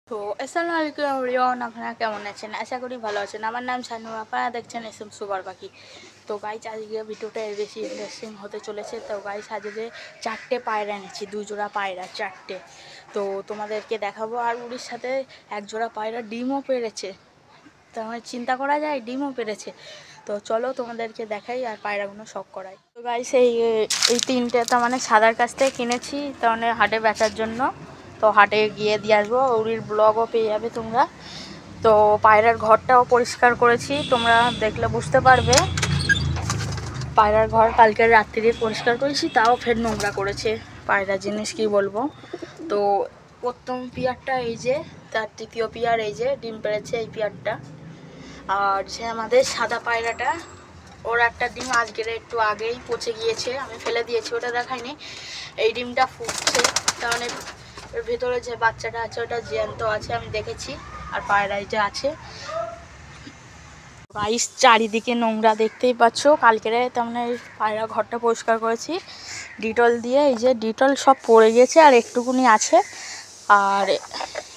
তো আসসালামু আলাইকুম এভরিওয়ান, আপনারা কেমন আছেন? আশা করি ভালো আছেন। আমার নাম শানু, আপনারা দেখছেন এসএম সুপার পাখি। তো গাইস, আজকে ভিডিওটা বেশি ইন্টারেস্টিং হতে চলেছে। তো গাইস, আজকে 4টে পায়রা এনেছি, 2 জোড়া পায়রা, 4টে। তো তোমাদেরকে দেখাবো। আর উড়ির সাথে 1 জোড়া পায়রা ডিমও পেড়েছে। তো আমার চিন্তা করা যায়, ডিমও পেড়েছে। তো চলো তোমাদেরকে দেখাই আর পায়রাগুলো শখ করাই। তো গাইস, এই 3টে তার মানে সাদার কাছ থেকে কিনেছি, তার মানে হাটে বেচার জন্য। তো হাটে গিয়ে দিয়ে আসবো, উড়ির ব্লগও পেয়ে যাবে তোমরা। তো পায়রার ঘরটাও পরিষ্কার করেছি, তোমরা দেখলে বুঝতে পারবে। পায়রার ঘর কালকে রাত্রিরে পরিষ্কার করেছি, তাও ফের নোংরা করেছে। পায়রা জিনিস কি বলবো। তো প্রথম পিয়ারটা এই যে, তার দ্বিতীয় পিয়ার এই যে ডিম পেড়েছে এই পিয়ারটা। আর যে আমাদের সাদা পায়রাটা, ওর একটা ডিম আজকের একটু আগেই পচে গিয়েছে, আমি ফেলে দিয়েছি, ওটা দেখাইনি। এই ডিমটা ফুটছে, তার মানে এর ভেতরে যে বাচ্চাটা আছে ওটা জ্যান্ত আছে, আমি দেখেছি। আর পায়রাই যে আছে। গাইস, চারিদিকে নোংরা দেখতেই পাচ্ছ। কালকের তেমন পায়রা ঘরটা পরিষ্কার করেছি ডিটল দিয়ে। এই যে ডিটল সব পড়ে গেছে, আর একটুকুনি আছে। আর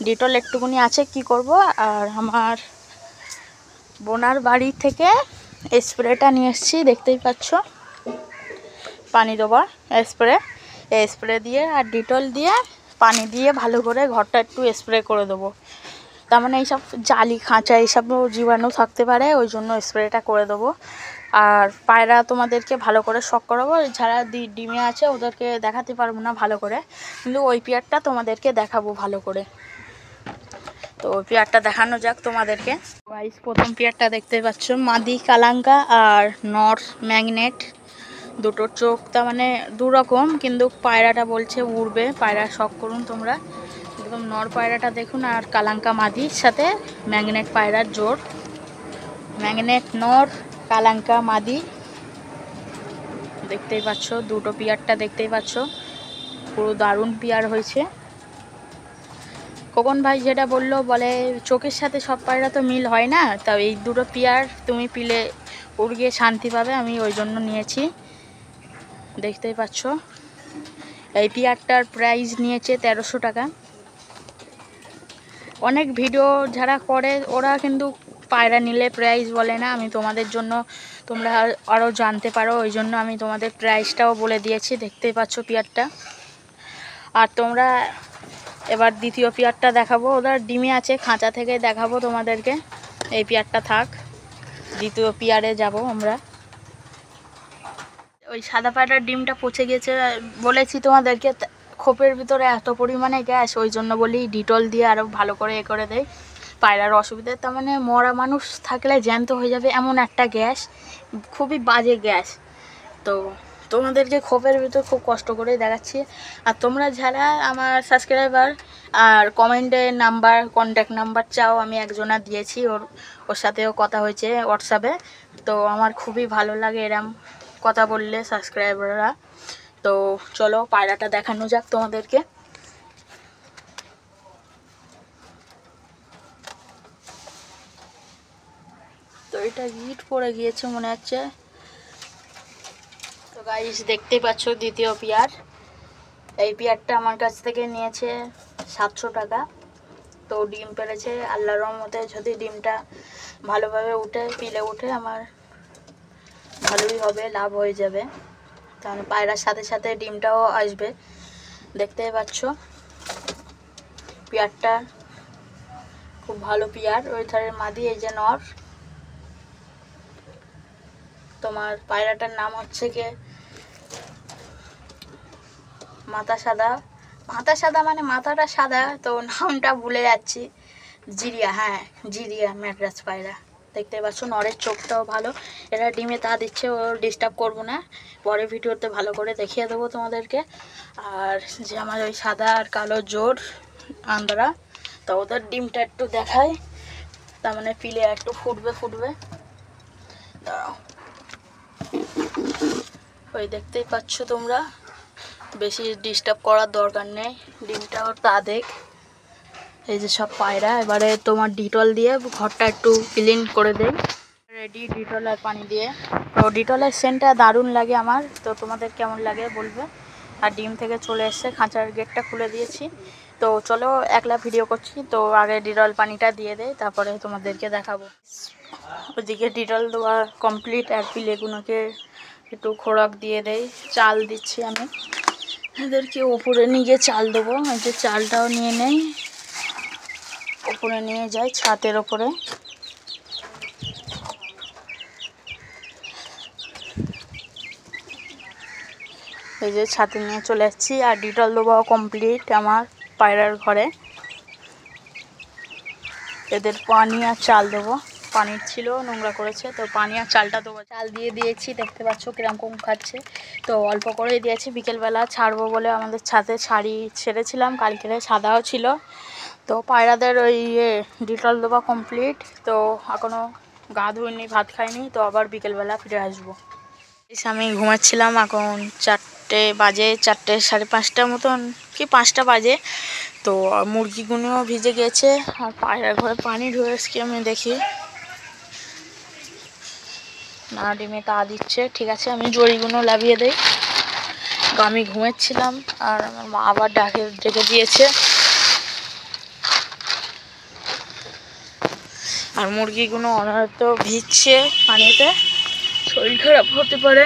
ডিটল একটুকুনি আছে, কি করব। আর আমার বোনার বাড়ি থেকে স্প্রেটা নিয়ে এসেছি, দেখতেই পাচ্ছ, পানি দেওয়ার স্প্রে। এই স্প্রে দিয়ে আর ডিটল দিয়ে পানি দিয়ে ভালো করে ঘরটা একটু স্প্রে করে দেবো। তার মানে এইসব জালি খাঁচা এইসব জীবাণু থাকতে পারে, ওই জন্য স্প্রেটা করে দেবো। আর পায়রা তোমাদেরকে ভালো করে শখ করাবো। যারা ডিমে আছে ওদেরকে দেখাতে পারবো না ভালো করে, কিন্তু ওই পেয়ারটা তোমাদেরকে দেখাবো ভালো করে। তো ওই পেয়ারটা দেখানো যাক তোমাদেরকে। গাইস, প্রথম পেয়ারটা দেখতে পাচ্ছ, মাদি কালাঙ্কা আর নর ম্যাগনেট। দুটোর চোখ তার মানে দুরকম, কিন্তু পায়রাটা বলছে উড়বে। পায়রা শখ করুন তোমরা। একদম নর পায়রাটা দেখুন, আর কালাঙ্কা মাদির সাথে ম্যাগনেট পায়রার জোড়। ম্যাগনেট নর, কালাঙ্কা মাদি, দেখতেই পাচ্ছ। দুটো পেয়ারটা দেখতেই পাচ্ছ, পুরো দারুণ পেয়ার হয়েছে। খোকন ভাই যেটা বললো, বলে চোখের সাথে সব পায়রা তো মিল হয় না, তাও এই দুটো পেয়ার তুমি পিলে উড়িয়ে শান্তি পাবে, আমি ওই জন্য নিয়েছি। দেখতেই পাচ্ছ, এই পেয়ারটার প্রাইস নিয়েছে 1300 টাকা। অনেক ভিডিও যারা করে ওরা কিন্তু পায়রা নিলে প্রাইস বলে না। আমি তোমাদের জন্য, তোমরা আরও জানতে পারো, ওই জন্য আমি তোমাদের প্রাইসটাও বলে দিয়েছি। দেখতেই পাচ্ছ পেয়ারটা। আর তোমরা এবার দ্বিতীয় পেয়ারটা দেখাবো, ওদের ডিমে আছে, খাঁচা থেকে দেখাবো তোমাদেরকে। এই পেয়ারটা থাক, দ্বিতীয় পেয়ারে যাব আমরা। ওই সাদা পায়রার ডিমটা পচে গেছে বলেছি তোমাদেরকে, খোপের ভিতরে এত পরিমাণে গ্যাস, ওই জন্য বলি ডিটল দিয়ে আরও ভালো করে এ করে দেয়। পায়রার অসুবিধা, তার মানে মরা মানুষ থাকলে জ্যান্ত হয়ে যাবে এমন একটা গ্যাস, খুবই বাজে গ্যাস। তো তোমাদেরকে খোপের ভিতর খুব কষ্ট করে দেখাচ্ছি। আর তোমরা যারা আমার সাবস্ক্রাইবার আর কমেন্টে নাম্বার, কন্ট্যাক্ট নাম্বার চাও, আমি একজনা দিয়েছি, ওর সাথেও কথা হয়েছে হোয়াটসঅ্যাপে। তো আমার খুবই ভালো লাগে এরম কথা বললে সাবস্ক্রাইবাররা। তো চলো পায়রাটা দেখানো যাক তোমাদেরকে। তো এটা হিট পড়ে গিয়েছে মনে হচ্ছে। তো গাইস, দেখতেই পাচ্ছ দ্বিতীয় পেয়ার। এই পেয়ারটা আমার কাছ থেকে নিয়েছে 700 টাকা। তো ডিম পেড়েছে, আল্লাহর রহমতে যদি ডিমটা ভালোভাবে উঠে, পিলে উঠে, আমার ভালোই হবে, লাভ হয়ে যাবে। তাহলে পায়রার সাথে সাথে ডিমটাও আসবে। দেখতেই পাচ্ছ পেয়ারটা খুব ভালো পেয়ার। ওই ধারের মাদি, এই যে নর। তোমার পায়রাটার নাম হচ্ছে কি মাথা সাদা। মাথা সাদা মানে মাথাটা সাদা, তো নামটা ভুলে যাচ্ছি। জিরিয়া, হ্যাঁ জিরিয়া ম্যাড্রাস পায়রা। দেখতে পাচ্ছ নরের চোখটাও ভালো। এরা ডিমে তা দিচ্ছে, ও ডিস্টার্ব করবো না, পরে ভিডিওতে ভালো করে দেখিয়ে দেবো তোমাদেরকে। আর যে আমার ওই সাদা আর কালো জোড় আন্দ্রা, তো ওদের ডিমটা একটু দেখায়। তার মানে পিলে একটু ফুটবে। দাঁড়াও, ওই দেখতেই পাচ্ছ তোমরা, বেশি ডিস্টার্ব করার দরকার নেই, ডিমটা ওর তা দেখ। এই যে সব পায়রা, এবারে তোমার ডিটল দিয়ে ঘরটা একটু ক্লিন করে দেয়। রেডি ডিটল আর পানি দিয়ে। তো ডিটলের সেন্টটা দারুণ লাগে আমার, তো তোমাদের কেমন লাগে বলবে। আর ডিম থেকে চলে এসছে, খাঁচার গেটটা খুলে দিয়েছি। তো চলো একলা ভিডিও করছি, তো আগে ডিটল পানিটা দিয়ে দেয়, তারপরে তোমাদেরকে দেখাবো। ওদিকে ডিটল দেওয়া কমপ্লিট, আর পিলেগুলোকে একটু খোরাক দিয়ে দেয়। চাল দিচ্ছি আমি এদেরকে, ওপরে নিয়ে গিয়ে চাল দেবো। এই যে চালটাও নিয়ে নেই, ওপরে নিয়ে যাই ছাদের ওপরে। এই যে ছাতে নিয়ে চলে যাচ্ছি, আর ডিটল দেওয়া কমপ্লিট আমার পায়রার ঘরে। এদের পানি আর চাল দেবো, পানির ছিল নোংরা করেছে, তো পানি আর চালটা দেবো। চাল দিয়ে দিয়েছি, দেখতে পাচ্ছ কিরকম খাচ্ছে। তো অল্প করেই দিয়েছি, বিকেলবেলা ছাড়বো বলে আমাদের ছাদে শাড়ি ছেড়েছিলাম, কালকে সাদাও ছিল। তো পায়রাদের ওই ডিটল দেওয়া কমপ্লিট। তো এখনও গা ধুইনি, ভাত খাইনি, তো আবার বিকেলবেলা ফিরে আসবো। আমি ঘুমাচ্ছিলাম, এখন 4টে বাজে, 4টে সাড়ে 5টার মতন কি 5টা বাজে। তো মুরগিগুলোও ভিজে গেছে, আর পায়রার ঘরে পানি ঢুকেছে কি আমি দেখি না, ডিমে তা দিচ্ছে। ঠিক আছে, আমি জড়িগুলো লাভিয়ে দিই। তো আমি ঘুমাচ্ছিলাম, আর আমার মা আবার ডেকে দিয়েছে। আর মুরগিগুলো অনবরত ভিজছে পানিতে, শরীর খারাপ হতে পারে।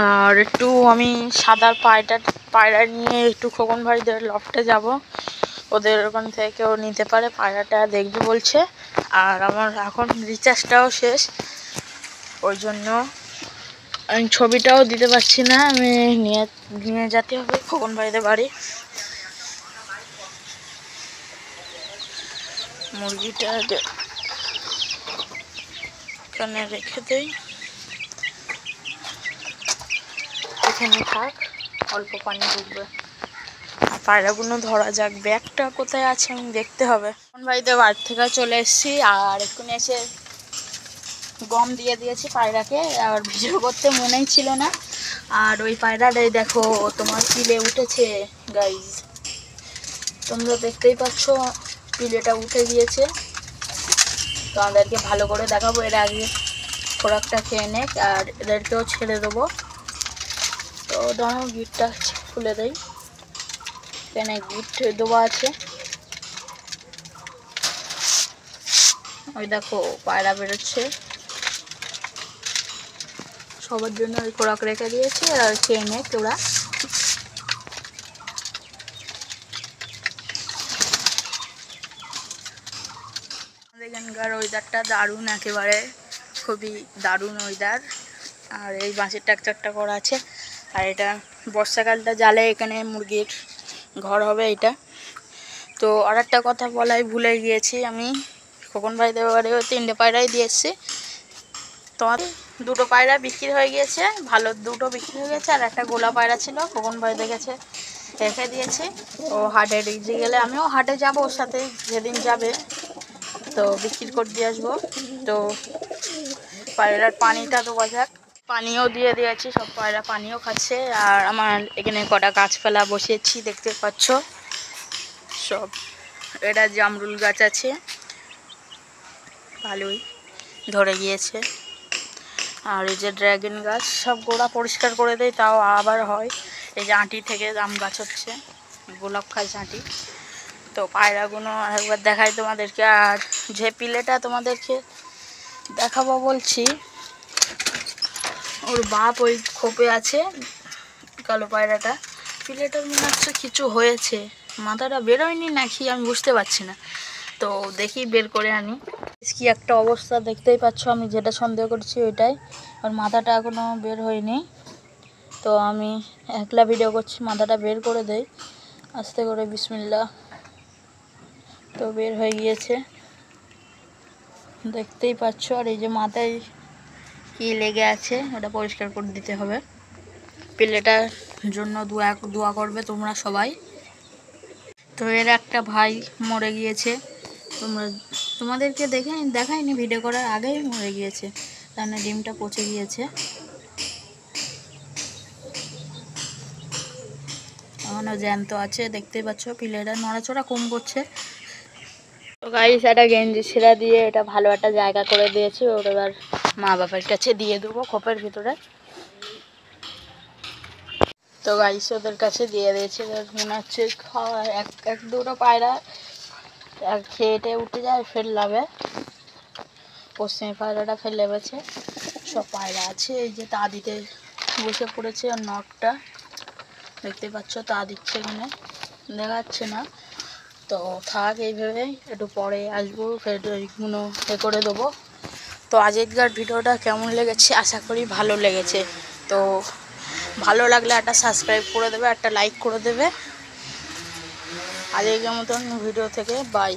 আর একটু আমি সাদার পায়রা নিয়ে একটু খোকন ভাইদের লফটে যাব, ওদের ওখান থেকেও নিতে পারে, পায়রাটা দেখবি বলছে। আর আমার এখন রিচার্জটাও শেষ, ওই জন্য আমি ছবিটাও দিতে পারছি না। আমি নিয়ে যেতে হবে খোকন ভাইদের বাড়ি। মুরগিটা এখানে রেখে দেই, এখানে থাক, অল্প পানি ঢুকবে। আর পায়রাগুলো ধরা যাক, ব্যাগটা কোথায় আছে আমি দেখতে হবে। খোকন ভাইদের বাড়ি থেকে চলে এসেছি, আর এক্ষুনি এসে গম দিয়ে দিয়েছি পায়রাকে, আর ভিডিও করতে মনেই ছিল না। আর ওই পায়রাটাই দেখো তোমার পিলে উঠেছে গাইজ, তোমরা দেখতেই পাচ্ছ পিলেটা উঠে গিয়েছে। তো আমাদেরকে ভালো করে দেখাবো, এর আগে খোরাকটা খেয়ে নেক, আর এদেরকেও ছেড়ে দেবো। তো ধরো গিটটা খুলে দেই, এখানে গিট দেওয়া আছে। ওই দেখো পায়রা বেরোচ্ছে, সবার জন্য ওই খোরাক রেখে দিয়েছে, আর খেয়ে নেক ওরা। এখানকার ওয়েদারটা দারুণ, একেবারে খুবই দারুণ ওয়েদার। আর এই বাঁশের ট্রাকচারটা করা আছে, আর এটা বর্ষাকালটা জালে এখানে মুরগির ঘর হবে এটা। তো আর একটা কথা বলাই ভুলে গিয়েছি, আমি খোকন ভাইদের বাড়িও 3টে পায়রাই দিয়েছি। তোমার 2টো পায়রা বিক্রি হয়ে গিয়েছে, ভালো 2টো বিক্রি হয়ে গেছে, আর একটা গোলা পায়রা ছিল খোকন ভাইদের কাছে রেখে দিয়েছি। ও হাটে গেলে আমিও হাটে যাব ওর সাথে, যেদিন যাবে তো বিক্রি করে দিয়ে আসবো। তো পায়রার পানিটা দেওয়া যাক, পানিও দিয়ে দিয়েছি, সব পায়রা পানিও খাচ্ছে। আর আমার এখানে কটা গাছপালা বসিয়েছি দেখতে পাচ্ছ সব, এটা জামরুল গাছ আছে, ভালোই ধরে গিয়েছে। আর এই যে ড্রাগন গাছ, সব গোড়া পরিষ্কার করে দেয় তাও আবার হয়। এই যে আঁটি থেকে আম গাছ হচ্ছে, গোলাপ খাস আঁটি। তো পায়রাগুলো একবার দেখাই তোমাদেরকে। আর যে পিলেটা তোমাদেরকে দেখাবো বলছি, ওর বাপ ওই খোপে আছে, কালো পায়রাটা। পিলেটার মনে হচ্ছে কিছু হয়েছে, মাথাটা বেরোয়নি নাকি আমি বুঝতে পারছি না। তো দেখি বের করে আনি, কি একটা অবস্থা দেখতেই পাচ্ছ, আমি যেটা সন্দেহ করছি ওইটাই। আর মাথাটা এখনও বের হয়নি, তো আমি একলা ভিডিও করছি, মাথাটা বের করে দেই আস্তে করে, বিসমিল্লাহ। তো বের হয়ে গিয়েছে দেখতেই পাচ্ছ। আর এই যে মাথায় কি লেগে আছে ওটা পরিষ্কার করে দিতে হবে। পেলেটার জন্য দোয়া করবে তোমরা সবাই। তো এর একটা ভাই মরে গিয়েছে, তোমাদেরকে দেখাইনি, ভিডিও করার আগেই মরে গিয়েছে, তার ডিমটা পচে গিয়েছে। এখনও জ্যান্ত আছে, দেখতেই পাচ্ছ। পিলেটা নড়াচড়া কম করছে। তো গাইস, একটা গেঞ্জি ছেঁড়া দিয়ে এটা ভালো একটা জায়গা করে দিয়েছি, ওর এবার মা বাবার কাছে দিয়ে দেবো খোপের ভিতরে। তো গাইস ওদের কাছে দিয়ে দিয়েছে, মনে হচ্ছে খাওয়া এক দুটো পায়রা এক খেয়ে উঠে যায়, ফের লাভে পশ্চিমী পায়রাটা ফের লেবেছে। সব পায়রা আছে, এই যে তা দিতে বসে পড়েছে। আর নটটা দেখতে পাচ্ছ তা দিচ্ছে, এখানে দেখাচ্ছে না তো থাক এইভাবে, একটু পরে আসবো ফের এইগুলো এ করে দেবো। তো আজকের ভিডিওটা কেমন লেগেছে, আশা করি ভালো লেগেছে। তো ভালো লাগলে একটা সাবস্ক্রাইব করে দেবে, একটা লাইক করে দেবে। আজকের মতন ভিডিও থেকে বাই।